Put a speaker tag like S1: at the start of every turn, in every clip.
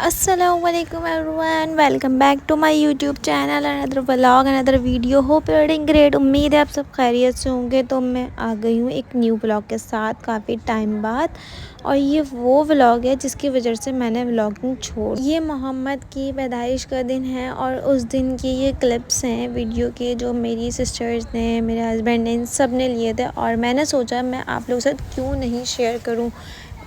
S1: Assalamualaikum everyone, welcome back to my YouTube channel, another vlog, another video. Hope you doing great. उम्मीद है आप सब खैरियत से होंगे। तो मैं आ गई हूँ एक न्यू व्लॉग के साथ काफ़ी टाइम बाद, और ये वो व्लॉग है जिसकी वजह से मैंने व्लॉगिंग छोड़। ये मोहम्मद की पैदाइश का दिन है और उस दिन की ये क्लिप्स हैं वीडियो के, जो मेरी सिस्टर्स ने, मेरे हस्बैंड ने, इन सब ने लिए थे। और मैंने सोचा मैं आप लोगों के साथ क्यों नहीं शेयर करूँ।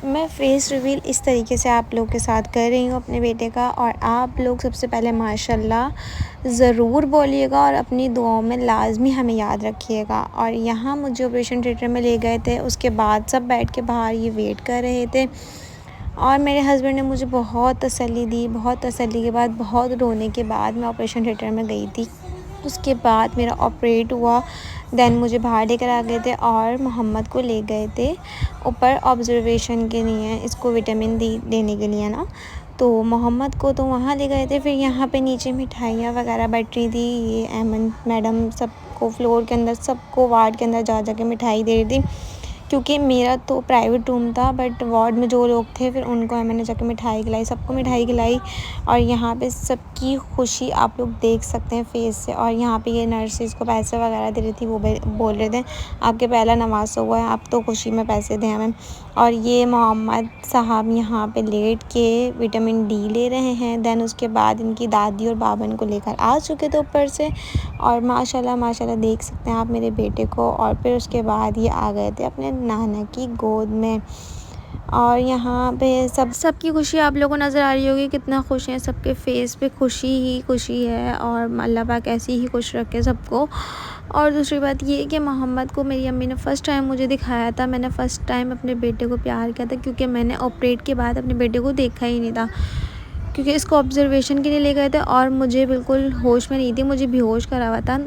S1: मैं फ़ेस रिवील इस तरीके से आप लोग के साथ कर रही हूँ अपने बेटे का। और आप लोग सबसे पहले माशाल्लाह ज़रूर बोलिएगा और अपनी दुआओं में लाजमी हमें याद रखिएगा। और यहाँ मुझे ऑपरेशन थिएटर में ले गए थे, उसके बाद सब बैठ के बाहर ये वेट कर रहे थे। और मेरे हस्बैंड ने मुझे बहुत तसल्ली दी। बहुत तसल्ली के बाद, बहुत रोने के बाद मैं ऑपरेशन थिएटर में गई थी। उसके बाद मेरा ऑपरेट हुआ। देन मुझे बाहर लेकर आ गए थे और मोहम्मद को ले गए थे ऊपर ऑब्जर्वेशन के लिए, इसको विटामिन डी देने के लिए ना। तो मोहम्मद को तो वहाँ ले गए थे। फिर यहाँ पे नीचे मिठाइयाँ वगैरह बट रही थी। ये अहमद मैडम सबको फ्लोर के अंदर, सबको वार्ड के अंदर जा जा के मिठाई दे रही थी, क्योंकि मेरा तो प्राइवेट रूम था। बट वार्ड में जो लोग थे फिर उनको मैंने जाके मिठाई खिलाई, सबको मिठाई खिलाई। और यहाँ पे सबकी खुशी आप लोग देख सकते हैं फेस से। और यहाँ पे ये नर्सेज को पैसे वगैरह दे रही थी, वो बोल रहे थे आपके पहला नमाज हुआ है, आप तो खुशी में पैसे दें हमें। और ये मोहम्मद साहब यहाँ पे लेट के विटामिन डी ले रहे हैं। देन उसके बाद इनकी दादी और बाबा इनको लेकर आ चुके थे ऊपर से। और माशाल्लाह माशाल्लाह देख सकते हैं आप मेरे बेटे को। और फिर उसके बाद ये आ गए थे अपने नाना की गोद में। और यहाँ पे सबकी खुशी आप लोगों को नज़र आ रही होगी, कितना खुश हैं, सबके फेस पे खुशी ही खुशी है। और अल्लाह पाक ऐसी ही खुश रखे सबको। और दूसरी बात ये कि मोहम्मद को मेरी अम्मी ने फ़र्स्ट टाइम मुझे दिखाया था। मैंने फ़र्स्ट टाइम अपने बेटे को प्यार किया था, क्योंकि मैंने ऑपरेट के बाद अपने बेटे को देखा ही नहीं था, क्योंकि इसको ऑब्जर्वेशन के लिए ले गए थे और मुझे बिल्कुल होश में नहीं थी। मुझे बेहोश करा हुआ था,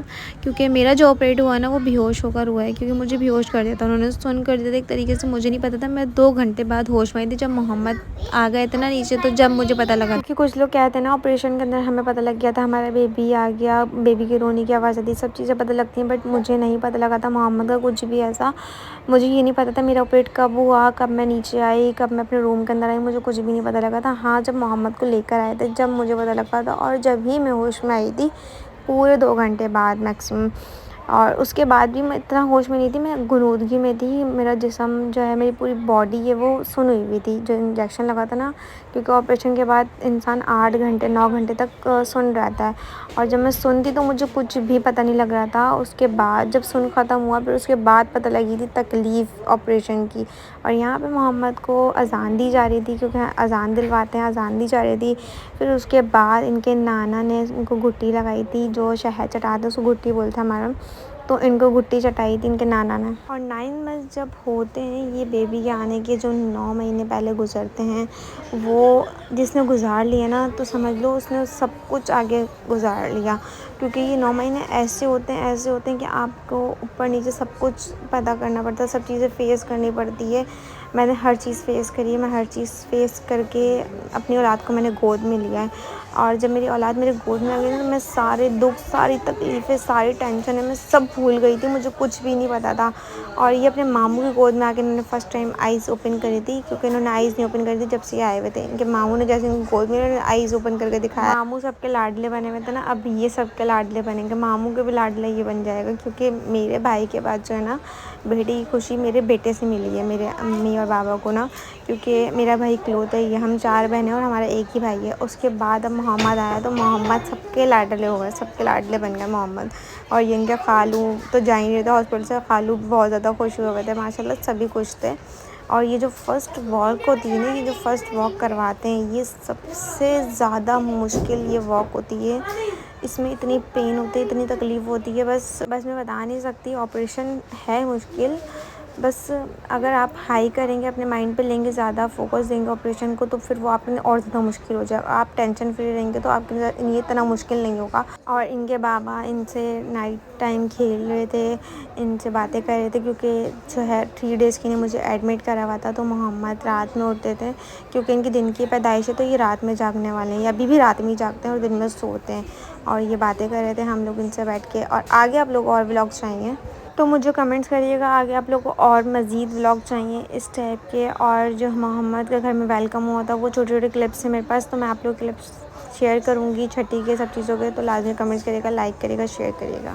S1: क्योंकि मेरा जो ऑपरेट हुआ ना वो बेहोश होकर हुआ है, क्योंकि मुझे बेहोश कर दिया था उन्होंने, सुन कर दिया था एक तरीके से। मुझे नहीं पता था। मैं 2 घंटे बाद होश में आई थी, जब मोहम्मद आ गए थे ना नीचे, तो जब मुझे पता लगा। क्योंकि कुछ लोग कहते हैं ना ऑपरेशन के अंदर हमें पता लग गया था, हमारा बेबी आ गया, बेबी की रोने की आवाज़ आती, सब चीज़ें पता लगती हैं। बट मुझे नहीं पता लगा था मोहम्मद का कुछ भी ऐसा। मुझे ये नहीं पता था मेरा ऑपरेट कब हुआ, कब मैं नीचे आई, कब मैं अपने रूम के अंदर आई, मुझे कुछ भी नहीं पता लगा था। हाँ, जब मोहम्मद को लेकर आए थे जब मुझे पता लग पाया था। और जब ही मैं होश में आई थी, पूरे 2 घंटे बाद मैक्सिमम। और उसके बाद भी मैं इतना होश में नहीं थी, मैं गुनूदगी में थी। मेरा जिस्म जो है, मेरी पूरी बॉडी है वो सुन हुई थी, जो इंजेक्शन लगा था ना। क्योंकि ऑपरेशन के बाद इंसान 8 घंटे 9 घंटे तक सुन रहता है। और जब मैं सुनती तो मुझे कुछ भी पता नहीं लग रहा था। उसके बाद जब सुन ख़त्म हुआ, फिर उसके बाद पता लगी थी तकलीफ़ ऑपरेशन की। और यहाँ पे मोहम्मद को अज़ान दी जा रही थी, क्योंकि अज़ान दिलवाते हैं, अज़ान दी जा रही थी। फिर उसके बाद इनके नाना ने इनको घुट्टी लगाई थी, जो शहद चटाते हैं उसको घुट्टी बोलते हैं हमारा। तो इनको घुट्टी चटाई थी इनके नाना ने। और 9 मंथ जब होते हैं, ये बेबी के आने के जो 9 महीने पहले गुजरते हैं, वो जिसने गुजार लिया ना, तो समझ लो उसने सब कुछ आगे गुजार लिया। क्योंकि ये 9 महीने ऐसे होते हैं कि आपको ऊपर नीचे सब कुछ पता करना पड़ता है, सब चीज़ें फ़ेस करनी पड़ती है। मैंने हर चीज़ फ़ेस करी है। मैं हर चीज़ फ़ेस करके अपनी औलाद को मैंने गोद में लिया है। और जब मेरी औलाद मेरे गोद में आ गई ना, तो मैं सारे दुख, सारी तकलीफ़ें, सारी टेंशनें मैं सब भूल गई थी। मुझे कुछ भी नहीं पता था। और ये अपने मामू की गोद में आके इन्होंने फ़र्स्ट टाइम आइज़ ओपन करी थी, क्योंकि इन्होंने आइज़ नहीं ओपन करी थी जब से ये आए हुए थे। इनके मामू ने जैसे इनको गोद में इन्होंने आइज़ ओपन करके दिखाया। मामू सबके लाडले बने हुए थे ना, अब ये सबके लाडले बनेंगे। मामू के भी लाडले ये बन जाएगा, क्योंकि मेरे भाई के बाद जो है ना, बेटे की खुशी मेरे बेटे से मिली है, मेरे अम्मी और बाबा को ना। क्योंकि मेरा भाई इकलौता ही है, हम 4 बहन हैं और हमारा एक ही भाई है। उसके बाद अब मोहम्मद आया, तो मोहम्मद सबके लाडले हो गए, सबके लाडले बन गए मोहम्मद। और ये इनके खालू तो जा ही नहीं थे हॉस्पिटल से, खालू बहुत ज़्यादा खुश हुए थे, माशाल्लाह सभी खुश थे। और ये जो फ़र्स्ट वॉक होती है ना, ये जो फ़र्स्ट वॉक करवाते हैं, ये सबसे ज़्यादा मुश्किल ये वॉक होती है। इसमें इतनी पेन होती है, इतनी तकलीफ़ होती है, बस मैं बता नहीं सकती। ऑपरेशन है मुश्किल। बस अगर आप हाई करेंगे, अपने माइंड पे लेंगे, ज़्यादा फोकस देंगे ऑपरेशन को, तो फिर वो आपके लिए और ज़्यादा मुश्किल हो जाएगा। आप टेंशन फ्री रहेंगे तो आपके लिए ये इतना मुश्किल नहीं होगा। और इनके बाबा इनसे नाइट टाइम खेल रहे थे, इनसे बातें कर रहे थे, क्योंकि जो है 3 डेज़ के लिए मुझे एडमिट करा हुआ था। तो मोहम्मद रात में उठते थे, क्योंकि इनकी दिन की पैदाइश है, तो ये रात में जागने वाले हैं, या अभी भी रात में ही जागते हैं और दिन में सोते हैं। और ये बातें कर रहे थे, हम लोग इनसे बैठ के। और आगे आप लोग और व्लॉग्स आएंगे। तो मुझे कमेंट्स करिएगा आगे आप लोग को और मज़ीद व्लॉग चाहिए इस टाइप के। और जो मोहम्मद का घर में वेलकम हुआ था वो छोटे छोटे क्लिप्स हैं मेरे पास, तो मैं आप लोग क्लिप्स शेयर करूँगी छठी के सब चीज़ों के। तो लाजमी कमेंट्स करिएगा, लाइक करिएगा, शेयर करिएगा।